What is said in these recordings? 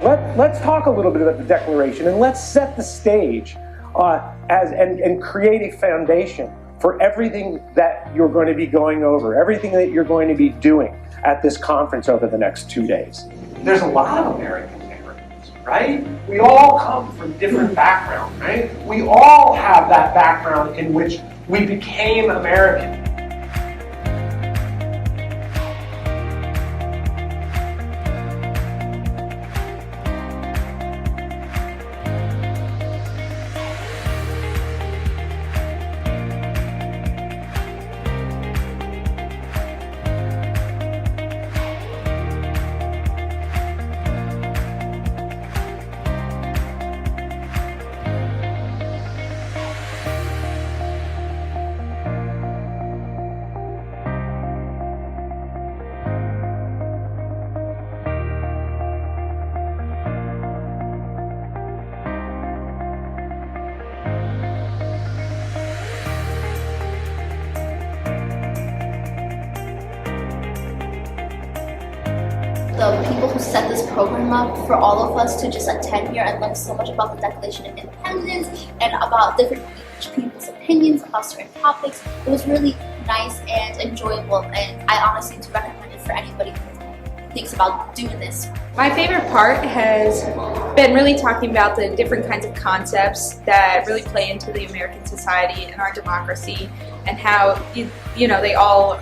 Let's talk a little bit about the Declaration, and let's set the stage and create a foundation for everything that you're going to be going over, everything that you're going to be doing at this conference over the next 2 days. There's a lot of Americans, right? We all come from different backgrounds, right? We all have that background in which we became American. The people who set this program up for all of us to just attend here and learn so much about the Declaration of Independence and about different people's opinions about certain topics. It was really nice and enjoyable, and I honestly do recommend it for anybody who thinks about doing this. My favorite part has been really talking about the different kinds of concepts that really play into the American society and our democracy, and how they all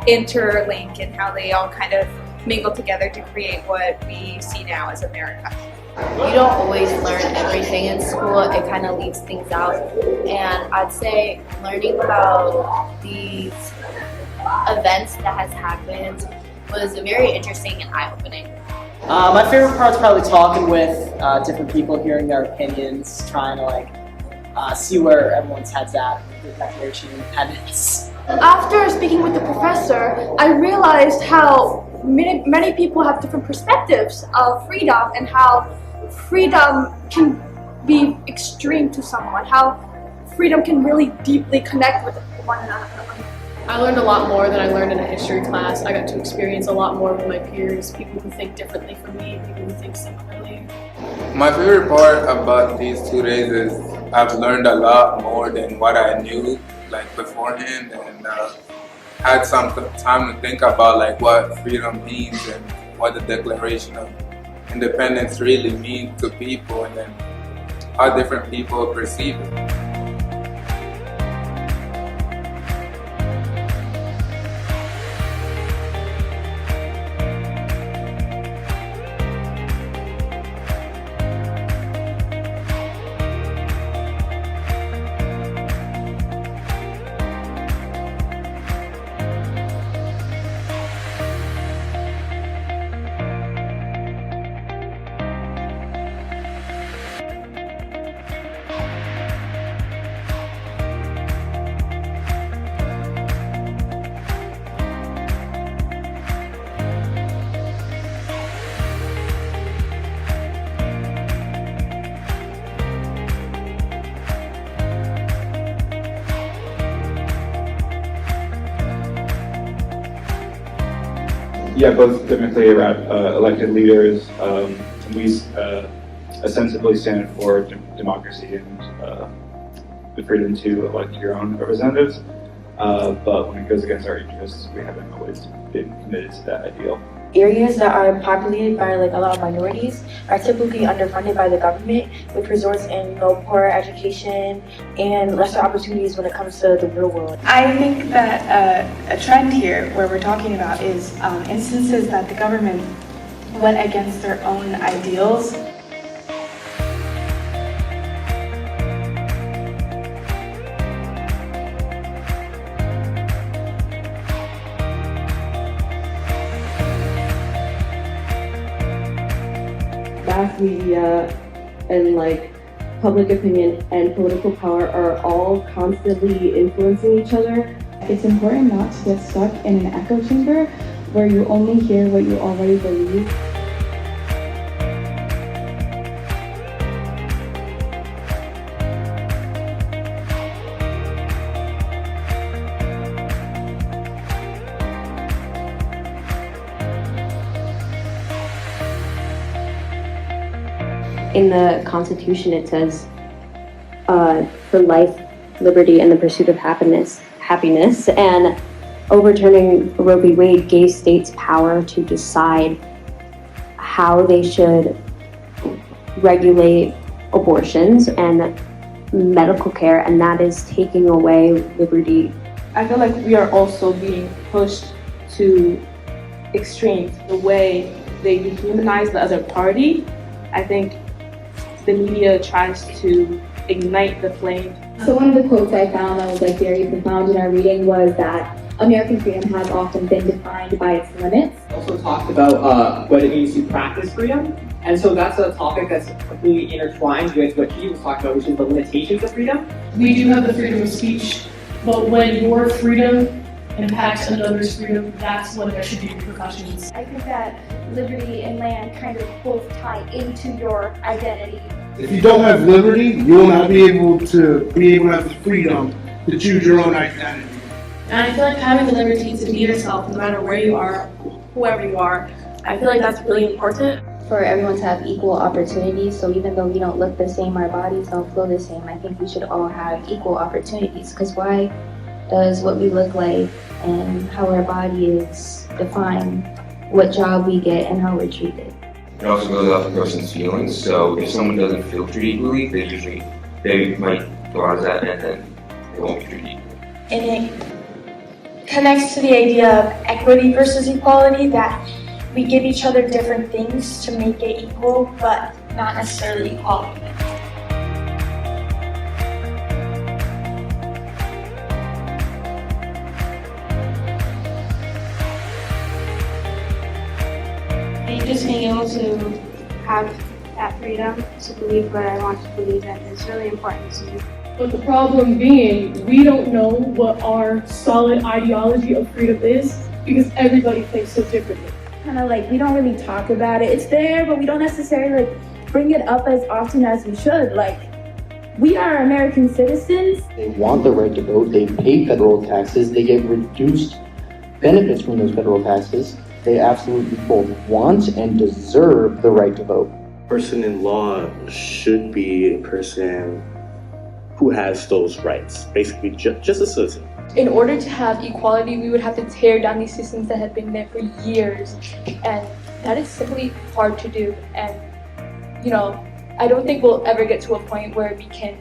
interlink and how they all kind of mingle together to create what we see now as America. You don't always learn everything in school, it kind of leaves things out, and I'd say learning about these events that has happened was very interesting and eye-opening. My favorite part's probably talking with different people, hearing their opinions, trying to see where everyone's head's at with the Declaration of Independence. After speaking with the professor, I realized how many people have different perspectives of freedom and how freedom can be extreme to someone, how freedom can really deeply connect with one another. I learned a lot more than I learned in a history class. I got to experience a lot more with my peers, people who think differently from me, people who think similarly. My favorite part about these 2 days is I've learned a lot more than what I knew beforehand, and had some time to think about what freedom means and what the Declaration of Independence really means to people, and then how different people perceive it. Yeah, both typically around elected leaders. We ostensibly stand for democracy and the freedom to elect your own representatives. But when it goes against our interests, we haven't always been committed to that ideal. Areas that are populated by a lot of minorities are typically underfunded by the government, which results in poorer education and lesser opportunities when it comes to the real world. I think that a trend here where we're talking about is instances that the government went against their own ideals. Mass media and public opinion and political power are all constantly influencing each other. It's important not to get stuck in an echo chamber where you only hear what you already believe. in the Constitution it says for life, liberty, and the pursuit of happiness, and overturning Roe v. Wade gave states power to decide how they should regulate abortions and medical care, and that is taking away liberty. I feel like we are also being pushed to extremes, the way they dehumanize the other party. I think the media tries to ignite the flame. So one of the quotes I found that was like very profound in our reading was that American freedom has often been defined by its limits. Also talked about what it means to practice freedom, and so that's a topic that's completely intertwined with what he was talking about, which is the limitations of freedom. We do have the freedom of speech, but when your freedom impacts another's freedom, that's when there should be repercussions. I think that liberty and land kind of both tie into your identity. If you don't have liberty, you will not be able to have the freedom to choose your own identity. And I feel like having the liberty to be yourself, no matter where you are, whoever you are, I feel like that's really important. For everyone to have equal opportunities, so even though we don't look the same, our bodies don't feel the same, I think we should all have equal opportunities, because why does what we look like and how our body is define what job we get and how we're treated? It also goes off the person's feelings, so if someone doesn't feel treated equally, they might go out of that and then they won't be treated equally. And it connects to the idea of equity versus equality, that we give each other different things to make it equal, but not necessarily equality. Just being able to have that freedom to believe what I want to believe in is really important to me. But the problem being, we don't know what our solid ideology of freedom is because everybody thinks so differently. Kind of like we don't really talk about it. It's there, but we don't necessarily like bring it up as often as we should. Like, we are American citizens. They want the right to vote. They pay federal taxes. They get reduced benefits from those federal taxes. They absolutely both want and deserve the right to vote. Person in law should be a person who has those rights, basically just a citizen. In order to have equality, we would have to tear down these systems that have been there for years, and that is simply hard to do. And I don't think we'll ever get to a point where we can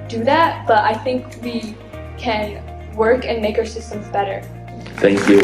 do that, but I think we can work and make our systems better. Thank you.